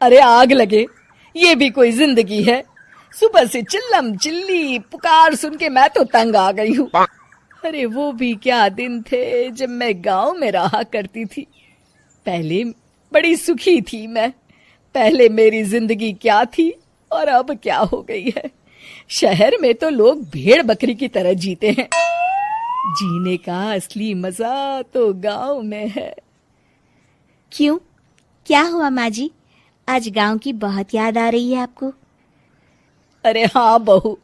अरे आग लगे, ये भी कोई जिंदगी है। सुबह से चिल्लम चिल्ली पुकार सुन के मैं तो तंग आ गई हूँ। अरे वो भी क्या दिन थे जब मैं गांव में रहा करती थी। पहले बड़ी सुखी थी मैं। पहले मेरी जिंदगी क्या थी और अब क्या हो गई है। शहर में तो लोग भेड़ बकरी की तरह जीते हैं। जीने का असली मजा तो गांव में है। क्यों, क्या हुआ माँ जी? आज गांव की बहुत याद आ रही है आपको? अरे हाँ बहू,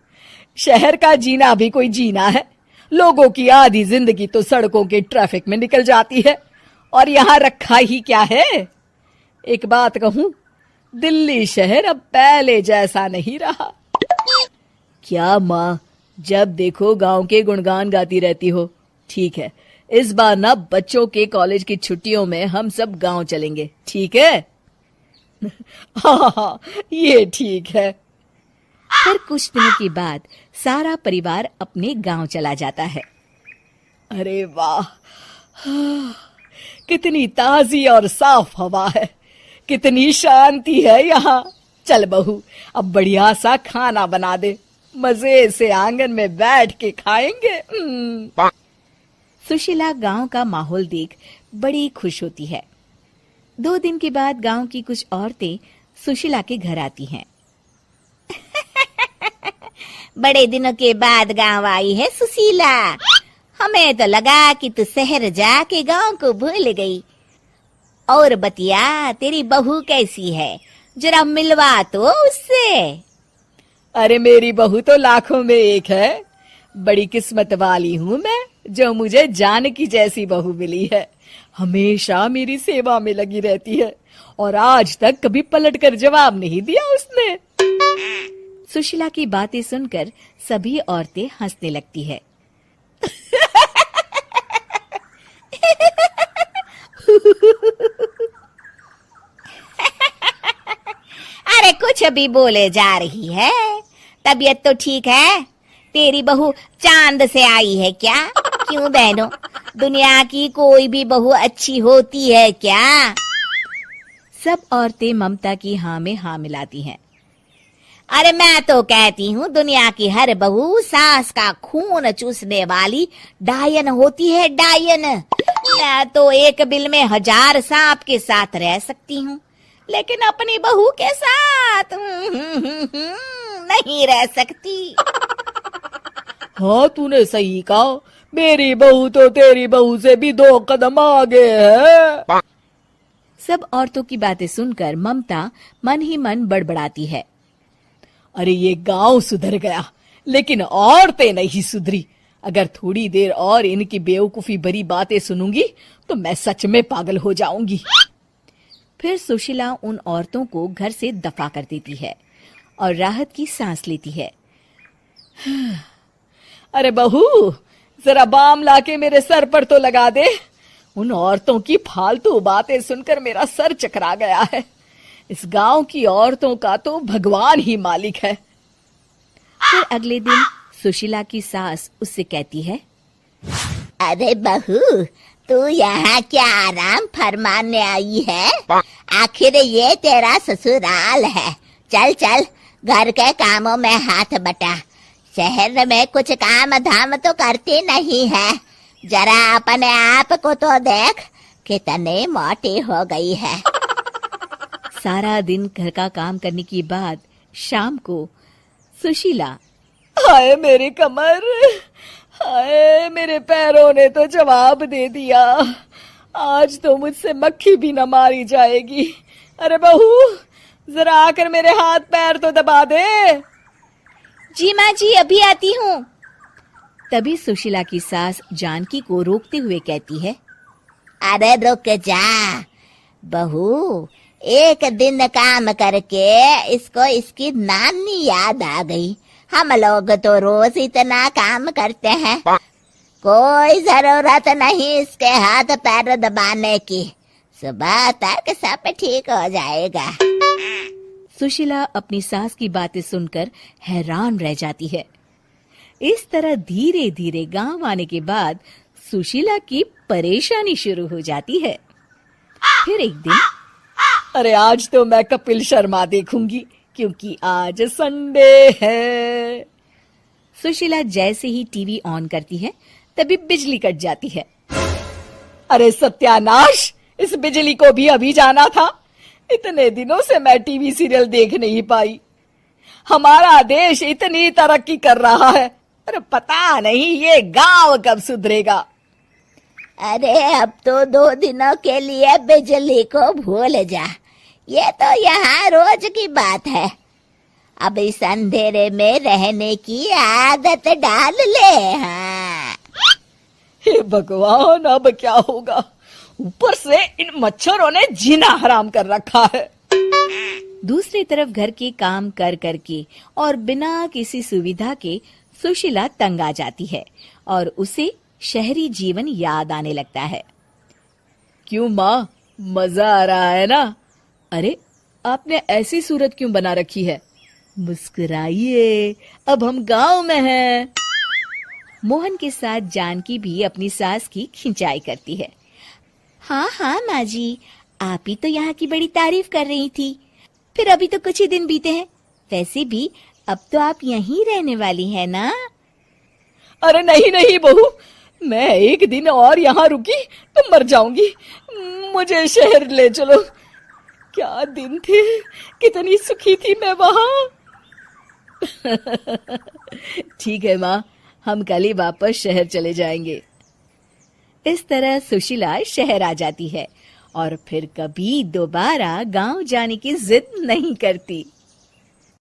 शहर का जीना भी कोई जीना है। लोगों की आधी जिंदगी तो सड़कों के ट्रैफिक में निकल जाती है और यहाँ रखा ही क्या है। एक बात कहूँ, दिल्ली शहर अब पहले जैसा नहीं रहा। क्या माँ, जब देखो गांव के गुणगान गाती रहती हो। ठीक है, इस बार ना बच्चों के कॉलेज की छुट्टियों में हम सब गांव चलेंगे, ठीक है? हाँ, ये ठीक है। फिर कुछ दिनों के बाद सारा परिवार अपने गांव चला जाता है। अरे वाह, कितनी ताजी और साफ हवा है, कितनी शांति है यहाँ। चल बहू, अब बढ़िया सा खाना बना दे, मजे से आंगन में बैठ के खाएंगे। सुशीला गांव का माहौल देख बड़ी खुश होती है। 2 दिन के बाद गांव की कुछ औरतें सुशीला के घर आती हैं। बड़े दिनों के बाद गांव आई है सुशीला। हमें तो लगा कि तू शहर जाके गांव को भूल गई। और बतिया, तेरी बहू कैसी है? जरा मिलवा तो उससे। अरे मेरी बहू तो लाखों में एक है। बड़ी किस्मत वाली हूँ मैं जो मुझे जानकी जैसी बहू मिली है। हमेशा मेरी सेवा में लगी रहती है और आज तक कभी पलटकर जवाब नहीं दिया उसने। सुशीला की बातें सुनकर सभी औरतें हंसने लगती है। अरे कुछ भी बोले जा रही है। तबीयत तो ठीक है? तेरी बहू चांद से आई है क्या? क्यों बहनों, दुनिया की कोई भी बहू अच्छी होती है क्या? सब औरतें ममता की हाँ में हाँ मिलाती हैं। अरे मैं तो कहती हूँ दुनिया की हर बहू सास का खून चूसने वाली डायन होती है, डायन। मैं तो एक बिल में 1000 सांप के साथ रह सकती हूँ, लेकिन अपनी बहू के साथ नहीं रह सकती। हाँ, तूने सही कहा। मेरी बहू तो तेरी बहू से भी 2 कदम आगे है। सब औरतों की बातें सुनकर ममता मन ही मन बड़बड़ाती है। अरे ये गांव सुधर गया, लेकिन औरतें नहीं सुधरी। अगर थोड़ी देर और इनकी बेवकूफी भरी बातें सुनूंगी तो मैं सच में पागल हो जाऊंगी। फिर सुशीला उन औरतों को घर से दफा कर देती है और राहत की सांस लेती है। अरे बहू, जरा बाम लाके मेरे सर पर तो लगा दे। उन औरतों की फालतू बातें सुनकर मेरा सर चकरा गया है। इस गांव की औरतों का तो भगवान ही मालिक है। फिर अगले दिन सुशीला की सास उससे कहती है, अरे बहू, तू यहाँ क्या आराम फरमाने आई है? आखिर ये तेरा ससुराल है। चल चल, घर के कामों में हाथ बटा। शहर में कुछ काम धाम तो करती नहीं है। जरा अपने आप को तो देख, कितनी मोटी हो गई है। सारा दिन घर का काम करने के बाद शाम को सुशीला, हाय मेरी कमर, हाय मेरे पैरों ने तो जवाब दे दिया। आज तो मुझसे मक्खी भी न मारी जाएगी। अरे बहू, जरा आकर मेरे हाथ पैर तो दबा दे। जी माँ जी, अभी आती हूँ। तभी सुशीला की सास जानकी को रोकते हुए कहती है, अरे रुक जा बहू, एक दिन काम करके इसको इसकी नानी याद आ गई। हम लोग तो रोज इतना काम करते हैं, कोई जरूरत नहीं इसके हाथ पैर दबाने की। सुबह तक सब ठीक हो जाएगा। सुशीला अपनी सास की बातें सुनकर हैरान रह जाती है। इस तरह धीरे धीरे गांव आने के बाद सुशीला की परेशानी शुरू हो जाती है। फिर एक दिन, अरे आज तो मैं कपिल शर्मा देखूंगी क्योंकि आज संडे है। सुशीला जैसे ही टीवी ऑन करती है तभी बिजली कट जाती है। अरे सत्यानाश, इस बिजली को भी अभी जाना था। इतने दिनों से मैं टीवी सीरियल देख नहीं पाई। हमारा देश इतनी तरक्की कर रहा है, अरे पता नहीं ये गांव कब सुधरेगा। अरे अब तो 2 दिनों के लिए बिजली को भूल जा, ये तो यहाँ रोज की बात है। अब इस अंधेरे में रहने की आदत डाल ले। हाँ। हे भगवान, अब क्या होगा? ऊपर से इन मच्छरों ने जीना हराम कर रखा है। दूसरी तरफ घर के काम कर करके और बिना किसी सुविधा के सुशीला तंग आ जाती है और उसे शहरी जीवन याद आने लगता है। क्यों माँ, मजा आ रहा है ना? अरे आपने ऐसी सूरत क्यों बना रखी है? मुस्कुराइए, अब हम गांव में हैं। मोहन के साथ जानकी भी अपनी सास की खिंचाई करती है। हाँ हाँ माँ जी, आप ही तो यहाँ की बड़ी तारीफ कर रही थी। फिर अभी तो कुछ ही दिन बीते हैं, वैसे भी अब तो आप यहीं रहने वाली हैं ना? अरे नहीं नहीं बहू, मैं एक दिन और यहाँ रुकी तो मर जाऊंगी। मुझे शहर ले चलो। क्या दिन थे, कितनी सुखी थी मैं वहां। ठीक है माँ, हम कल ही वापस शहर चले जाएंगे। इस तरह सुशीला शहर आ जाती है और फिर कभी दोबारा गांव जाने की जिद नहीं करती।